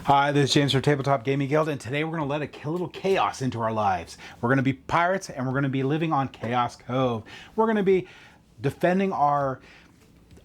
Hi, this is James from Tabletop Gaming Guild, and today we're going to let a little chaos into our lives. We're going to be pirates, and we're going to be living on Chaos Cove. We're going to be defending our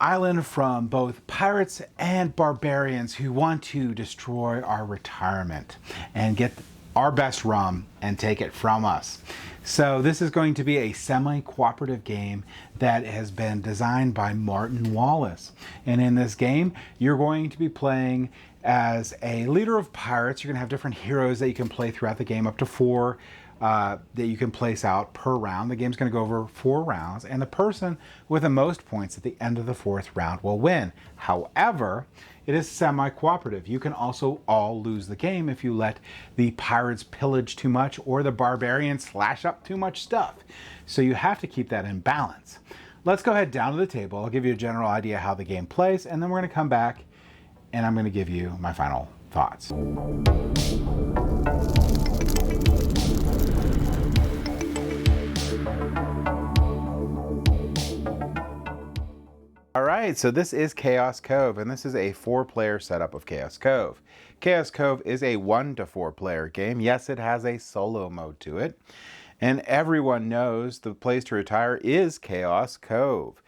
island from both pirates and barbarians who want to destroy our retirement and get our best rum and take it from us. So this is going to be a semi-cooperative game that has been designed by Martin Wallace. And in this game, you're going to be playing as a leader of pirates. You're going to have different heroes that you can play throughout the game, up to 4 that you can place out per round. The game's going to go over 4 rounds, and the person with the most points at the end of the 4th round will win. However, it is semi-cooperative. You can also all lose the game if you let the pirates pillage too much or the barbarians slash up too much stuff. So you have to keep that in balance. Let's go ahead down to the table. I'll give you a general idea how the game plays, and then we're going to come back and I'm going to give you my final thoughts. Alright, so this is Chaos Cove, and this is a 4-player setup of Chaos Cove. Chaos Cove is a 1 to 4 player game. Yes, it has a solo mode to it. And everyone knows the place to retire is Chaos Cove,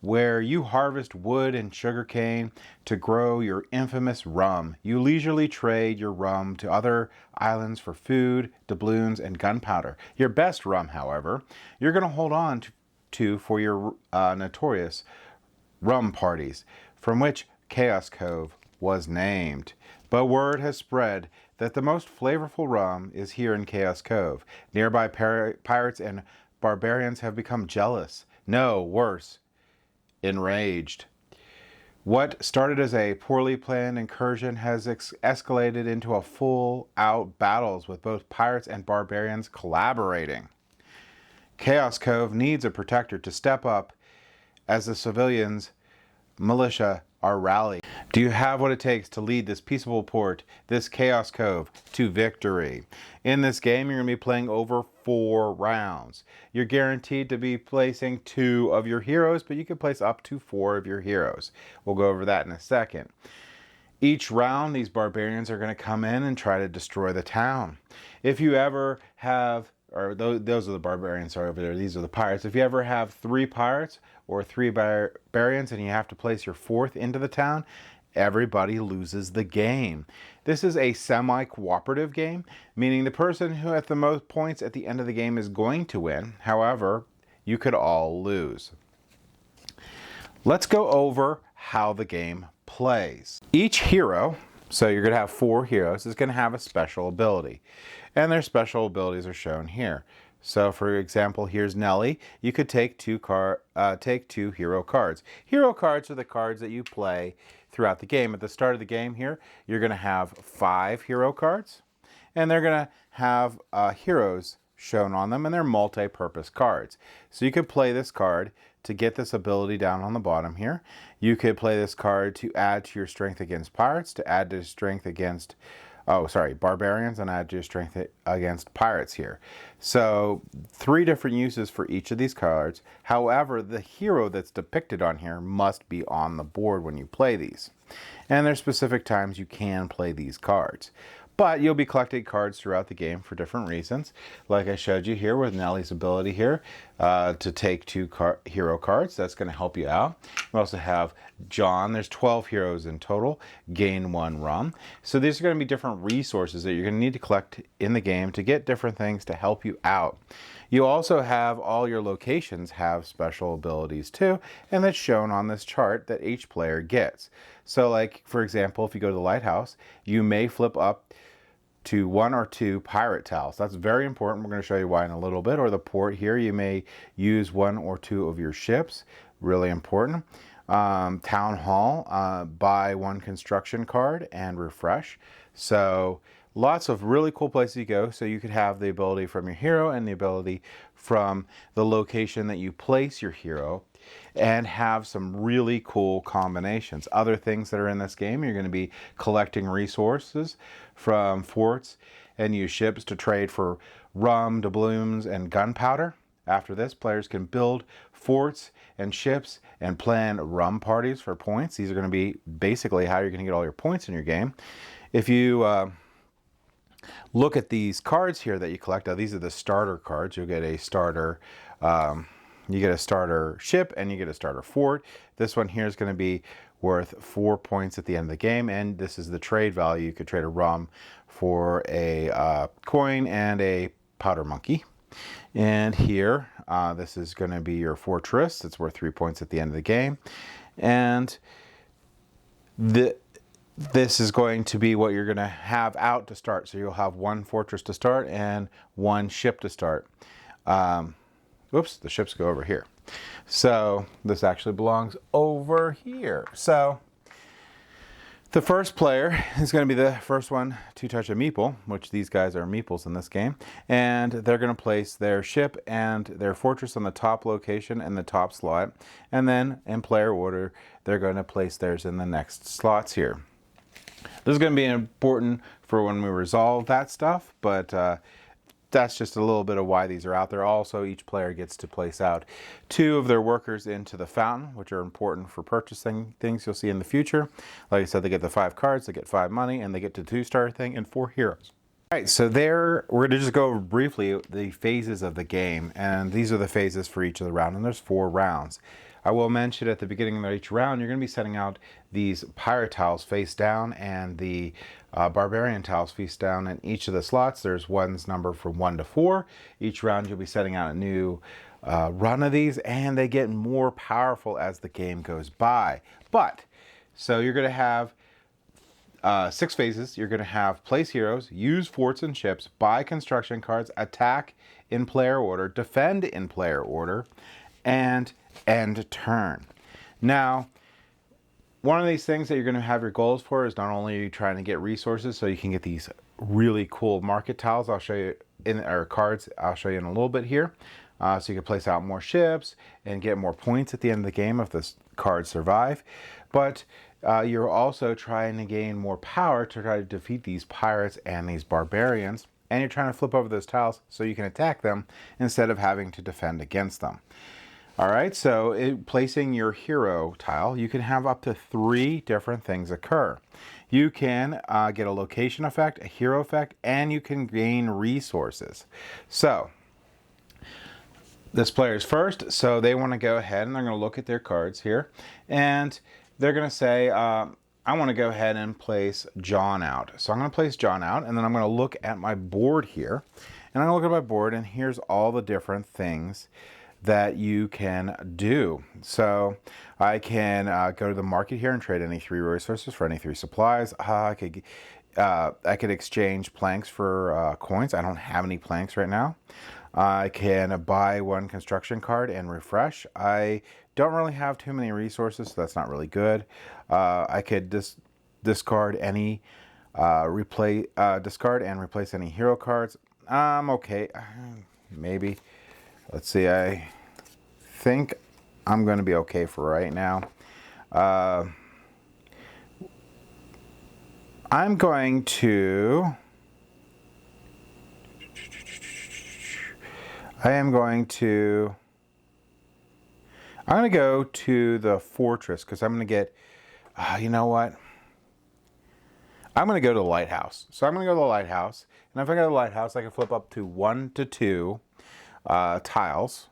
where you harvest wood and sugarcane to grow your infamous rum. You leisurely trade your rum to other islands for food, doubloons, and gunpowder. Your best rum, however, you're going to hold on to for your notorious rum parties, from which Chaos Cove was named. But word has spread that the most flavorful rum is here in Chaos Cove. Nearby pirates and barbarians have become jealous. No, worse, enraged. What started as a poorly planned incursion has escalated into a full-out battles with both pirates and barbarians collaborating. Chaos Cove needs a protector to step up as the civilians militia are rallying. Do you have what it takes to lead this peaceable port, this Chaos Cove, to victory? In this game, you're going to be playing over 4 rounds. You're guaranteed to be placing 2 of your heroes, but you can place up to 4 of your heroes. We'll go over that in a second. Each round, these barbarians are going to come in and try to destroy the town. If you ever have, or those are the barbarians, sorry, over there, these are the pirates. If you ever have 3 pirates or 3 barbarians and you have to place your 4th into the town, everybody loses the game. This is a semi-cooperative game, meaning the person who has the most points at the end of the game is going to win. However, you could all lose. Let's go over how the game plays. Each hero, so you're going to have 4 heroes, is going to have a special ability. And their special abilities are shown here. So for example, here's Nellie. You could take 2 hero cards. Hero cards are the cards that you play throughout the game. At the start of the game here, you're going to have 5 hero cards. And they're going to have heroes shown on them, and they're multi-purpose cards. So you could play this card to get this ability down on the bottom here. You could play this card to add to your strength against pirates, to add to strength against barbarians, and add to your strength against pirates here. So 3 different uses for each of these cards. However, the hero that's depicted on here must be on the board when you play these. And there's specific times you can play these cards. But you'll be collecting cards throughout the game for different reasons. Like I showed you here with Nellie's ability here to take 2 hero cards. That's going to help you out. We also have John. There's 12 heroes in total. Gain 1 rum. So these are going to be different resources that you're going to need to collect in the game to get different things to help you out. You also have all your locations have special abilities too, and that's shown on this chart that each player gets. So like, for example, if you go to the lighthouse, you may flip up to 1 or 2 pirate towels. That's very important. We're going to show you why in a little bit. Or the port here, you may use 1 or 2 of your ships. Really important. Town hall, buy 1 construction card and refresh. So lots of really cool places you go. So you could have the ability from your hero and the ability from the location that you place your hero, and have some really cool combinations. Other things that are in this game, you're going to be collecting resources from forts and use ships to trade for rum, doubloons, and gunpowder. After this, players can build forts and ships and plan rum parties for points. These are going to be basically how you're going to get all your points in your game. if you look at these cards here that you collect, these are the starter cards. You'll get a starter, you get a starter ship and you get a starter fort. This one here is going to be worth 4 points at the end of the game, and this is the trade value. You could trade a rum for a coin and a powder monkey. And here, this is going to be your fortress. It's worth 3 points at the end of the game. And this is going to be what you're going to have out to start. So you'll have one fortress to start and one ship to start. Whoops, the ships go over here. So this actually belongs over here. So the first player is going to be the first one to touch a meeple, which these guys are meeples in this game. And they're going to place their ship and their fortress on the top location in the top slot. And then in player order, they're going to place theirs in the next slots here. This is going to be important for when we resolve that stuff, but that's just a little bit of why these are out there. Also, each player gets to place out 2 of their workers into the fountain, which are important for purchasing things you'll see in the future. Like I said, they get the 5 cards, they get 5 money, and they get the 2-star thing and 4 heroes. All right, so there, we're going to just go over briefly the phases of the game, and these are the phases for each of the rounds, and there's 4 rounds. I will mention at the beginning of each round, you're going to be setting out these pirate tiles face down and the barbarian tiles face down in each of the slots. There's ones numbered from 1 to 4. Each round you'll be setting out a new run of these, and they get more powerful as the game goes by. So you're going to have 6 phases. You're going to have place heroes, use forts and ships, buy construction cards, attack in player order, defend in player order, and end turn. Now, one of these things that you're going to have your goals for is not only are you trying to get resources so you can get these really cool market tiles I'll show you in, or cards I'll show you in a little bit here, so you can place out more ships and get more points at the end of the game if this cards survive, but you're also trying to gain more power to try to defeat these pirates and these barbarians, and you're trying to flip over those tiles so you can attack them instead of having to defend against them. All right, so placing your hero tile, you can have up to 3 different things occur. You can get a location effect, a hero effect, and you can gain resources. So this player's first, so they want to go ahead and they're going to look at their cards here, and they're going to say, I want to go ahead and place John out. So I'm going to place John out, and then I'm going to look at my board here, and I'm going to look at my board, and here's all the different things that you can do. So I can go to the market here and trade any 3 resources for any 3 supplies. I could exchange planks for coins. I don't have any planks right now. I can buy 1 construction card and refresh. I don't really have too many resources, so that's not really good. I could discard any discard and replace any hero cards. Okay, maybe. Let's see, I think I'm going to be okay for right now. I'm going to go to the fortress because I'm going to get, you know what? I'm going to go to the lighthouse. So I'm going to go to the lighthouse, and if I go to the lighthouse, I can flip up to 1 to 2 tiles.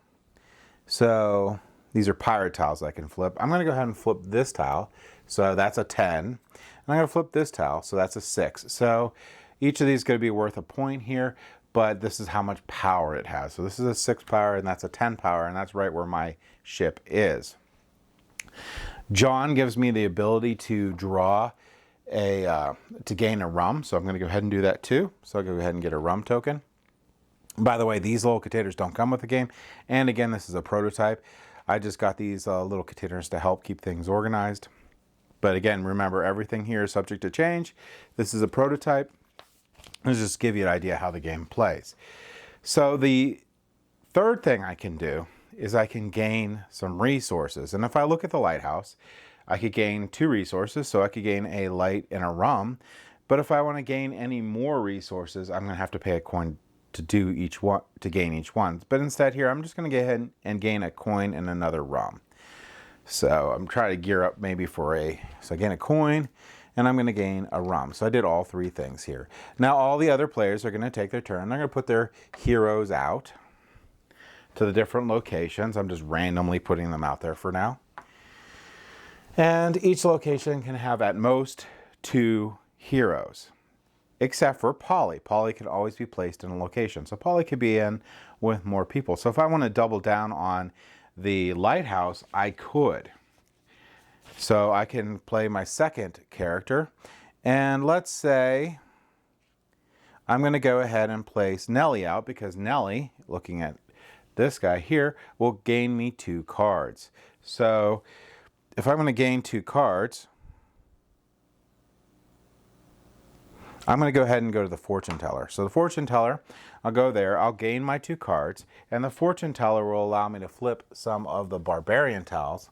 So these are pirate tiles I can flip. I'm going to go ahead and flip this tile. So that's a 10. And I'm going to flip this tile. So that's a 6. So each of these is going to be worth a point here, but this is how much power it has. So this is a 6 power, and that's a 10 power, and that's right where my ship is. John gives me the ability to draw to gain a rum. So I'm going to go ahead and do that too. So I'll go ahead and get a rum token. By the way, these little containers don't come with the game. And again, this is a prototype. I just got these little containers to help keep things organized. But again, remember, everything here is subject to change. This is a prototype. Let's just give you an idea how the game plays. So the third thing I can do is I can gain some resources. And if I look at the lighthouse, I could gain 2 resources. So I could gain a light and a rum. But if I want to gain any more resources, I'm going to have to pay a coin to do each one, to gain each one. But instead here, I'm just going to go ahead and gain a coin and another rum. So I'm trying to gear up maybe for so I gain a coin, and I'm going to gain a rum. So I did all three things here. Now all the other players are going to take their turn. They're going to put their heroes out to the different locations. I'm just randomly putting them out there for now. And each location can have at most 2 heroes, except for Polly. Polly can always be placed in a location. So Polly could be in with more people. So if I want to double down on the lighthouse, I could. So I can play my second character. And let's say I'm going to go ahead and place Nellie out, because Nellie, looking at this guy here, will gain me 2 cards. So if I'm going to gain 2 cards, I'm going to go ahead and go to the fortune teller. So the fortune teller, I'll go there, I'll gain my 2 cards, and the fortune teller will allow me to flip some of the barbarian tiles,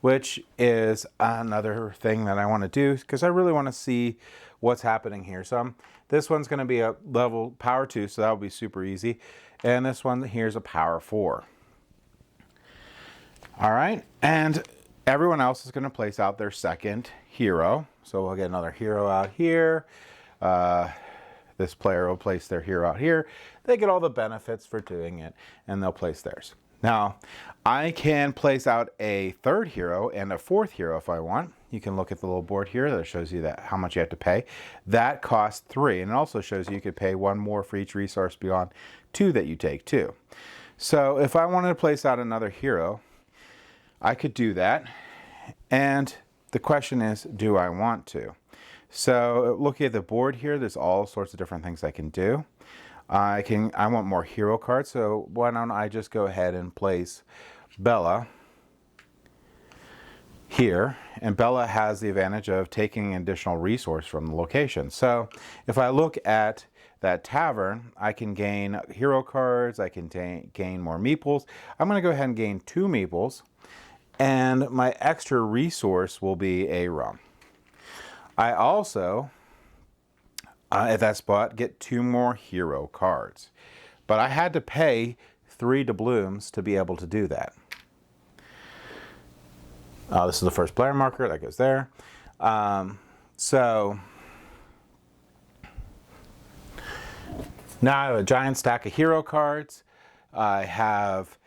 which is another thing that I want to do because I really want to see what's happening here. So this one's going to be a level power 2, so that'll be super easy. And this one here's a power 4. All right, and everyone else is going to place out their second hero. So we'll get another hero out here. This player will place their hero out here. They get all the benefits for doing it, and they'll place theirs. Now, I can place out a 3rd hero and a 4th hero if I want. You can look at the little board here that shows you that how much you have to pay. That costs 3, and it also shows you could pay 1 more for each resource beyond 2 that you take too. So if I wanted to place out another hero, I could do that. And the question is, do I want to? So looking at the board here, there's all sorts of different things I can do. I want more hero cards, so why don't I just go ahead and place Bella here, and Bella has the advantage of taking an additional resource from the location. So if I look at that tavern, I can gain hero cards, I can gain more meeples. I'm going to go ahead and gain 2 meeples, and my extra resource will be a rum. I also, at that spot, get 2 more hero cards. But I had to pay 3 doubloons to be able to do that. This is the first player marker, that goes there. So now I have a giant stack of hero cards. I have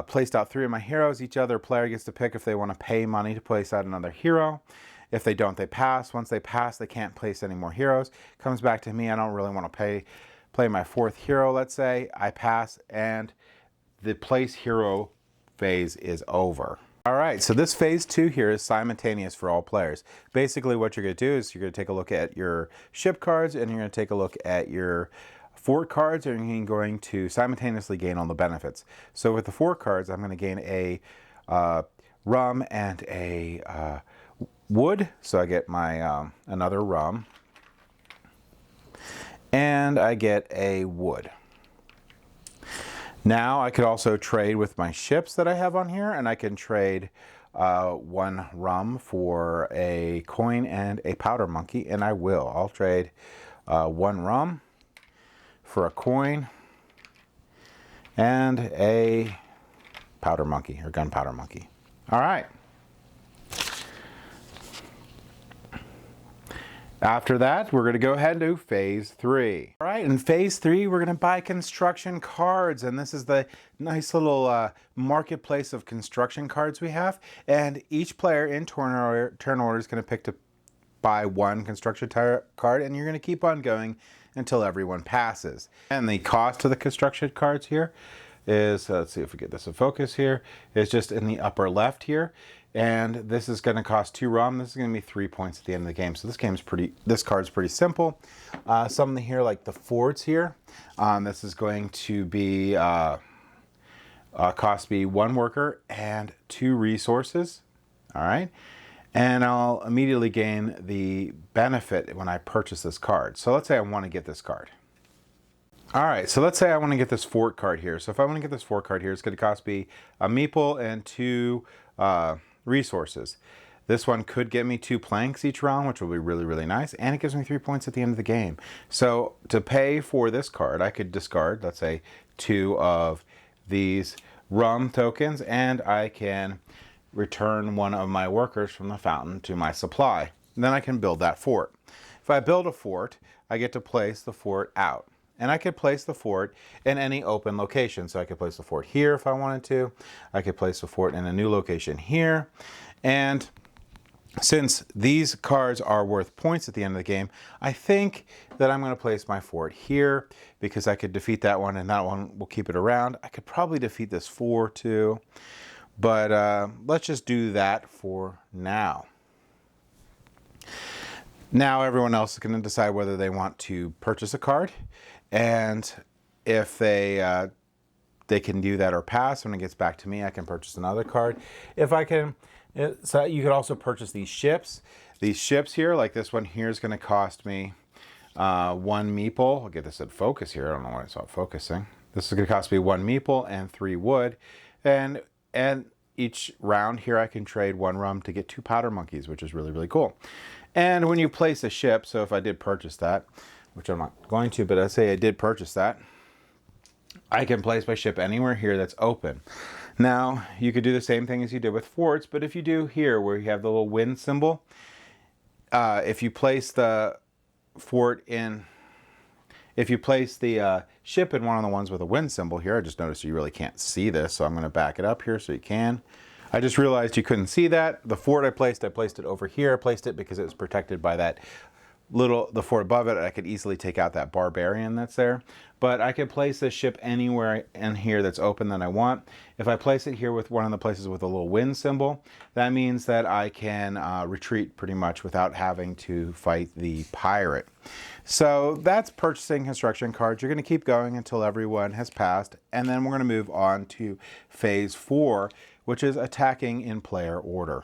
placed out 3 of my heroes. Each other player gets to pick if they want to pay money to place out another hero. If they don't, they pass. Once they pass, they can't place any more heroes. Comes back to me. I don't really want to play my 4th hero, let's say. I pass, and the place hero phase is over. All right, so this phase 2 here is simultaneous for all players. Basically what you're going to do is you're going to take a look at your ship cards, and you're going to take a look at your fort cards, and you're going to simultaneously gain all the benefits. So with the fort cards, I'm going to gain a rum and a wood, so I get my another rum, and I get a wood. Now I could also trade with my ships that I have on here, and I can trade 1 rum for a coin and a powder monkey, and I will. I'll trade 1 rum for a coin and a powder monkey, or gunpowder monkey. All right. After that, we're going to go ahead and do phase 3. All right, in phase 3, we're going to buy construction cards, and this is the nice little marketplace of construction cards we have. And each player in turn order is going to pick to buy 1 construction card, and you're going to keep on going until everyone passes. And the cost of the construction cards here is, let's see if we get this in focus here, is just in the upper left here. And this is going to cost 2 rum. This is going to be 3 points at the end of the game. So this card's pretty simple. Some here, like the forts here, this is going to be cost me 1 worker and 2 resources. All right, and I'll immediately gain the benefit when I purchase this card. So let's say I want to get this card. All right, so let's say I want to get this fort card here. So if I want to get this fort card here, it's going to cost me a meeple and 2 resources. This one could get me 2 planks each round, which will be really, really nice, and it gives me 3 points at the end of the game. So to pay for this card, I could discard, let's say, 2 of these rum tokens, and I can return 1 of my workers from the fountain to my supply. then I can build that fort. If I build a fort, I get to place the fort out. And I could place the fort in any open location. So I could place the fort here if I wanted to. I could place the fort in a new location here. And since these cards are worth points at the end of the game, I think that I'm going to place my fort here because I could defeat that one and that one will keep it around. I could probably defeat this 4 too. But let's just do that for now. Now everyone else is going to decide whether they want to purchase a card, and if they can do that or pass. When it gets back to me, I can purchase another card. If I can, so you could also purchase these ships. These ships here, like this one here, is going to cost me 1 meeple. I'll get this at focus here. I don't know why it's not focusing. This is going to cost me 1 meeple and 3 wood, and each round here I can trade 1 rum to get 2 powder monkeys, which is really, really cool. And when you place a ship, so if I did purchase that, which I'm not going to, but let's say I did purchase that, I can place my ship anywhere here that's open. Now, you could do the same thing as you did with forts, but if you do here where you have the little wind symbol, if you place the fort in, if you place the ship in one of the ones with a wind symbol here, I just noticed you really can't see this, so I'm going to back it up here so you can. I just realized you couldn't see that. The fort I placed it over here. I placed it because it was protected by that the fort above it. I could easily take out that barbarian that's there. But I could place this ship anywhere in here that's open that I want. If I place it here with one of the places with a little wind symbol, that means that I can retreat pretty much without having to fight the pirate. So that's purchasing construction cards. You're going to keep going until everyone has passed, and then we're going to move on to phase 4, which is attacking in player order.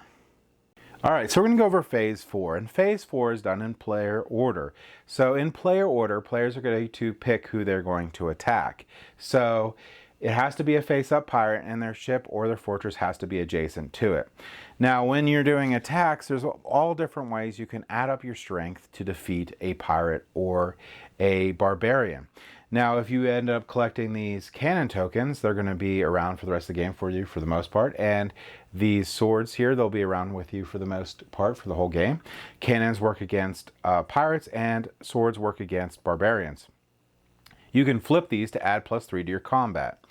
All right, so we're going to go over phase 4, and phase 4 is done in player order. So in player order, players are going to pick who they're going to attack. So it has to be a face-up pirate, and their ship or their fortress has to be adjacent to it. Now, when you're doing attacks, there's all different ways you can add up your strength to defeat a pirate or a barbarian. Now, if you end up collecting these cannon tokens, they're going to be around for the rest of the game for you for the most part. And these swords here, they'll be around with you for the most part for the whole game. Cannons work against pirates, and swords work against barbarians. You can flip these to add +3 to your combat.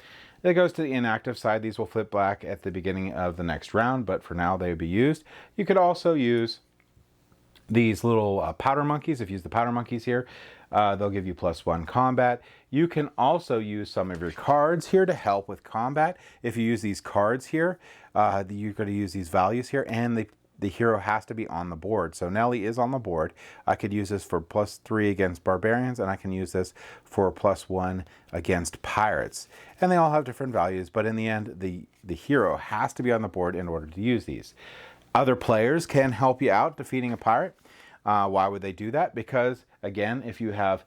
That goes to the inactive side. These will flip back at the beginning of the next round, but for now they would be used. You could also use these little powder monkeys. If you use the powder monkeys here, they'll give you +1 combat. You can also use some of your cards here to help with combat. If you use these cards here, you're going to use these values here, and the hero has to be on the board. So Nelly is on the board. I could use this for +3 against barbarians, and I can use this for +1 against pirates. And they all have different values, but in the end, the hero has to be on the board in order to use these. Other players can help you out defeating a pirate. Why would they do that? Because again, if you have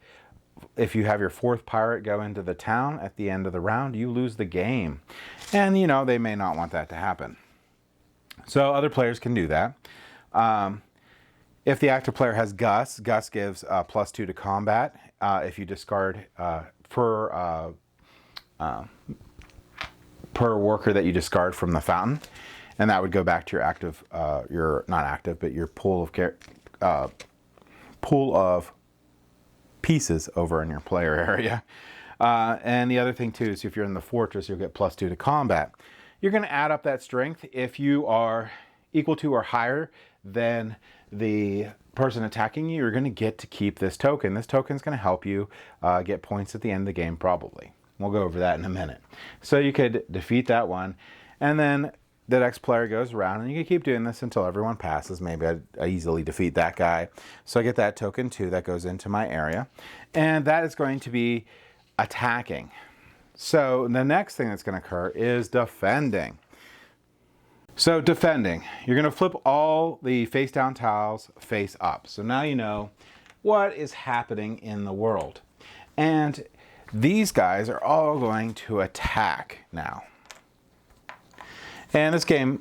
your 4th pirate go into the town at the end of the round, you lose the game. And you know, they may not want that to happen. So other players can do that. If the active player has Gus gives +2 to combat. If you discard per worker that you discard from the fountain, and that would go back to your active, your not active, but your pool of pieces over in your player area. And the other thing too is if you're in the fortress, you'll get +2 to combat. You're going to add up that strength. If you are equal to or higher than the person attacking you, you're going to get to keep this token. This token is going to help you get points at the end of the game probably. We'll go over that in a minute. So you could defeat that one, and then the next player goes around, and you can keep doing this until everyone passes. Maybe I easily defeat that guy. So I get that token too that goes into my area, and that is going to be attacking. So the next thing that's going to occur is defending. So defending, you're going to flip all the face down tiles face up. So now you know what is happening in the world. And these guys are all going to attack now. And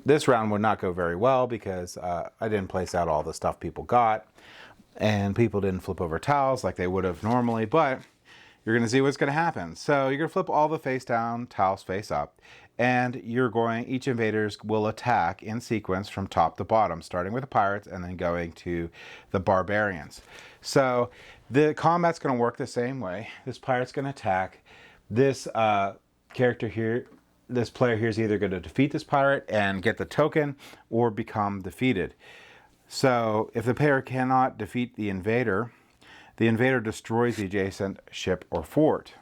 this round would not go very well because I didn't place out all the stuff people got, and people didn't flip over tiles like they would have normally. But you're going to see what's going to happen. So you're going to flip all the face down tiles face up, and each invaders will attack in sequence from top to bottom, starting with the pirates and then going to the barbarians. So the combat's going to work the same way. This pirate's going to attack. This character here, this player here is either going to defeat this pirate and get the token or become defeated. So if the player cannot defeat the invader destroys the adjacent ship or fort,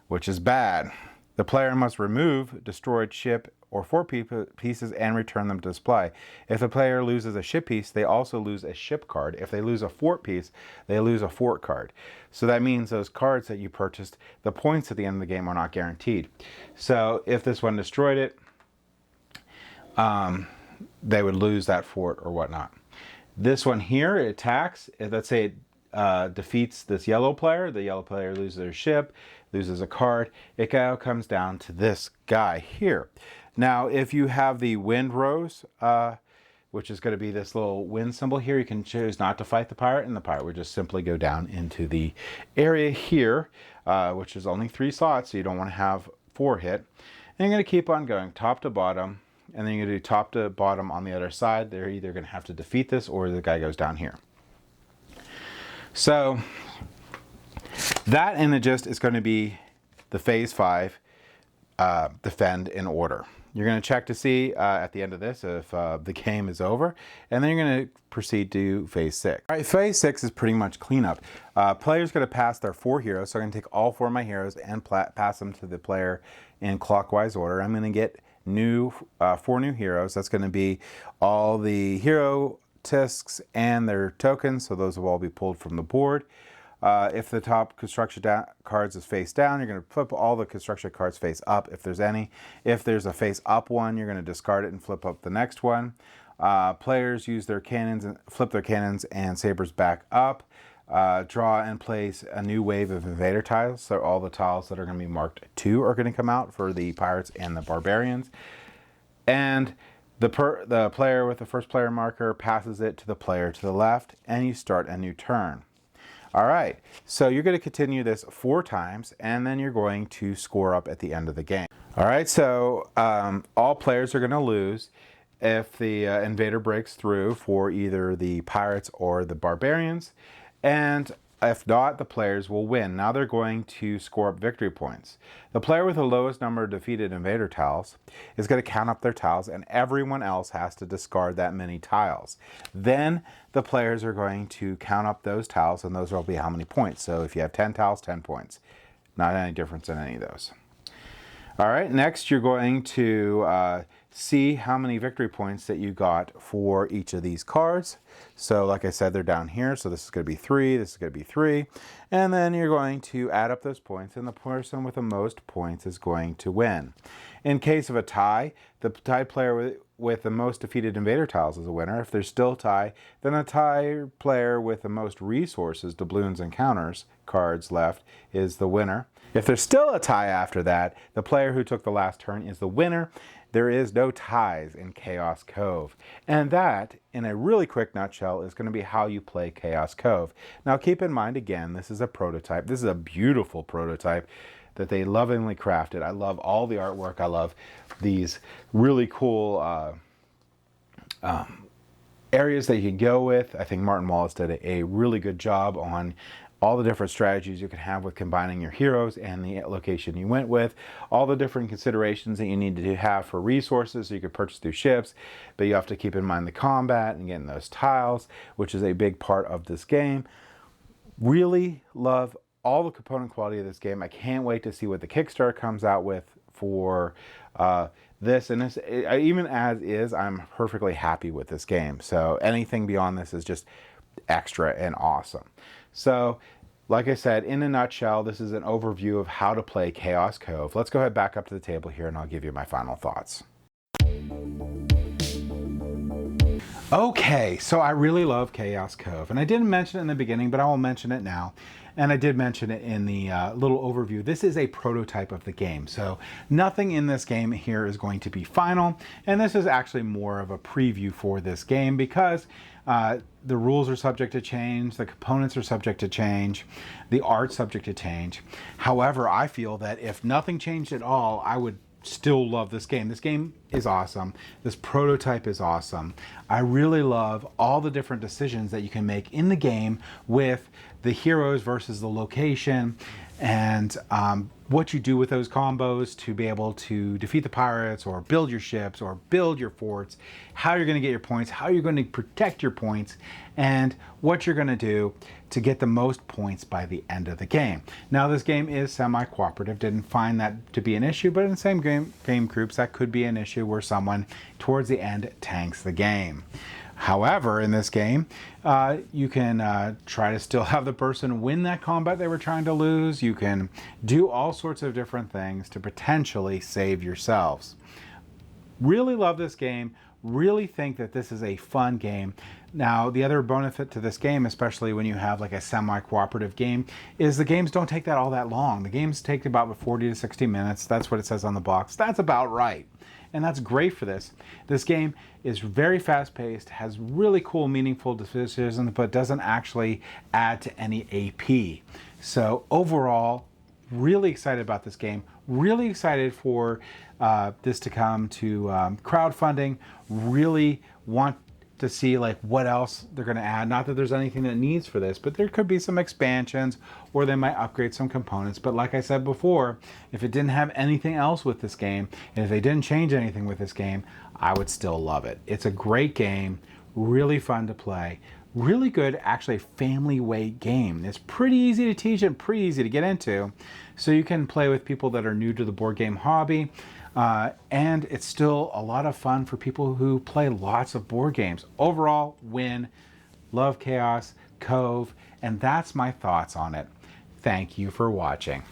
which is bad. The player must remove destroyed ship or fort pieces and return them to display. If the player loses a ship piece, they also lose a ship card. If they lose a fort piece, they lose a fort card. So that means those cards that you purchased, the points at the end of the game are not guaranteed. So if this one destroyed it, they would lose that fort or whatnot. This one here, it attacks. Let's say it defeats this yellow player. The yellow player loses their ship, loses a card. It now comes down to this guy here. Now, if you have the wind rose, which is going to be this little wind symbol here, you can choose not to fight the pirate, and the pirate would just simply go down into the area here, which is only 3 slots, so you don't want to have 4 hit. And you're going to keep on going top to bottom, and then you're going to do top to bottom on the other side. They're either going to have to defeat this or the guy goes down here. So that in the gist is going to be the phase 5 defend in order. You're going to check to see at the end of this if the game is over, and then you're going to proceed to phase 6. All right, phase 6 is pretty much cleanup. Player's going to pass their 4 heroes, so I'm going to take all 4 of my heroes and pass them to the player in clockwise order. I'm going to get 4 new heroes. That's going to be all the hero tisks and their tokens, so those will all be pulled from the board. If the top construction cards is face down, you're going to flip all the construction cards face up if there's any. If there's a face up one, you're going to discard it and flip up the next one. Players use their cannons and flip their cannons and sabers back up. Draw and place a new wave of invader tiles. So all the tiles that are going to be marked 2 are going to come out for the pirates and the barbarians. And the player with the first player marker passes it to the player to the left, and you start a new turn. All right, so you're going to continue this 4 times, and then you're going to score up at the end of the game. All right, so all players are going to lose if the invader breaks through for either the pirates or the barbarians, and if not, the players will win. Now they're going to score up victory points. The player with the lowest number of defeated invader tiles is going to count up their tiles, and everyone else has to discard that many tiles. Then the players are going to count up those tiles, and those will be how many points. So if you have 10 tiles, 10 points. Not any difference in any of those. All right, next you're going to see how many victory points that you got for each of these cards. So like I said, they're down here. So this is going to be 3, this is going to be 3. And then you're going to add up those points, and the person with the most points is going to win. In case of a tie, the tied player with the most defeated invader tiles is a winner. If there's still a tie, then a tie player with the most resources, doubloons and counters cards left is the winner. If there's still a tie after that, the player who took the last turn is the winner. There is no ties in Chaos Cove. And that, in a really quick nutshell, is going to be how you play Chaos Cove. Now keep in mind, again, this is a prototype. This is a beautiful prototype that they lovingly crafted. I love all the artwork. I love these really cool areas that you can go with. I think Martin Wallace did a really good job on all the different strategies you can have with combining your heroes and the location you went with, all the different considerations that you need to have for resources so you can purchase through ships, but you have to keep in mind the combat and getting those tiles, which is a big part of this game. Really love all the component quality of this game. I can't wait to see what the Kickstarter comes out with for this, and this, even as is, I'm perfectly happy with this game. So anything beyond this is just extra and awesome. So, like I said, in a nutshell, this is an overview of how to play Chaos Cove. Let's go ahead back up to the table here, and I'll give you my final thoughts. Okay, so I really love Chaos Cove, and I didn't mention it in the beginning, but I will mention it now. And I did mention it in the little overview. This is a prototype of the game, so nothing in this game here is going to be final, and this is actually more of a preview for this game because The rules are subject to change, the components are subject to change, the art's subject to change. However, I feel that if nothing changed at all, I would still love this game. This game is awesome. This prototype is awesome. I really love all the different decisions that you can make in the game with the heroes versus the location, and what you do with those combos to be able to defeat the pirates or build your ships or build your forts, how you're going to get your points, how you're going to protect your points, and what you're going to do to get the most points by the end of the game. Now, this game is semi-cooperative. Didn't find that to be an issue, but in the same game groups, that could be an issue where someone towards the end tanks the game. However, in this game, you can try to still have the person win that combat they were trying to lose. You can do all sorts of different things to potentially save yourselves. Really love this game. Really think that this is a fun game. Now, the other benefit to this game, especially when you have like a semi-cooperative game, is the games don't take all that long. The games take about 40 to 60 minutes. That's what it says on the box. That's about right. And that's great for this. This game is very fast-paced, has really cool, meaningful decisions, but doesn't actually add to any AP. So overall, really excited about this game. Really excited for this to come to crowdfunding. Really want to see like what else they're going to add. Not that there's anything that needs for this, but there could be some expansions, or they might upgrade some components. But like I said before, if it didn't have anything else with this game, and if they didn't change anything with this game, I would still love it. It's a great game, really fun to play, really good, actually family weight game. It's pretty easy to teach and pretty easy to get into. So you can play with people that are new to the board game hobby. And it's still a lot of fun for people who play lots of board games. Overall, win. Love Chaos, Cove, and that's my thoughts on it. Thank you for watching.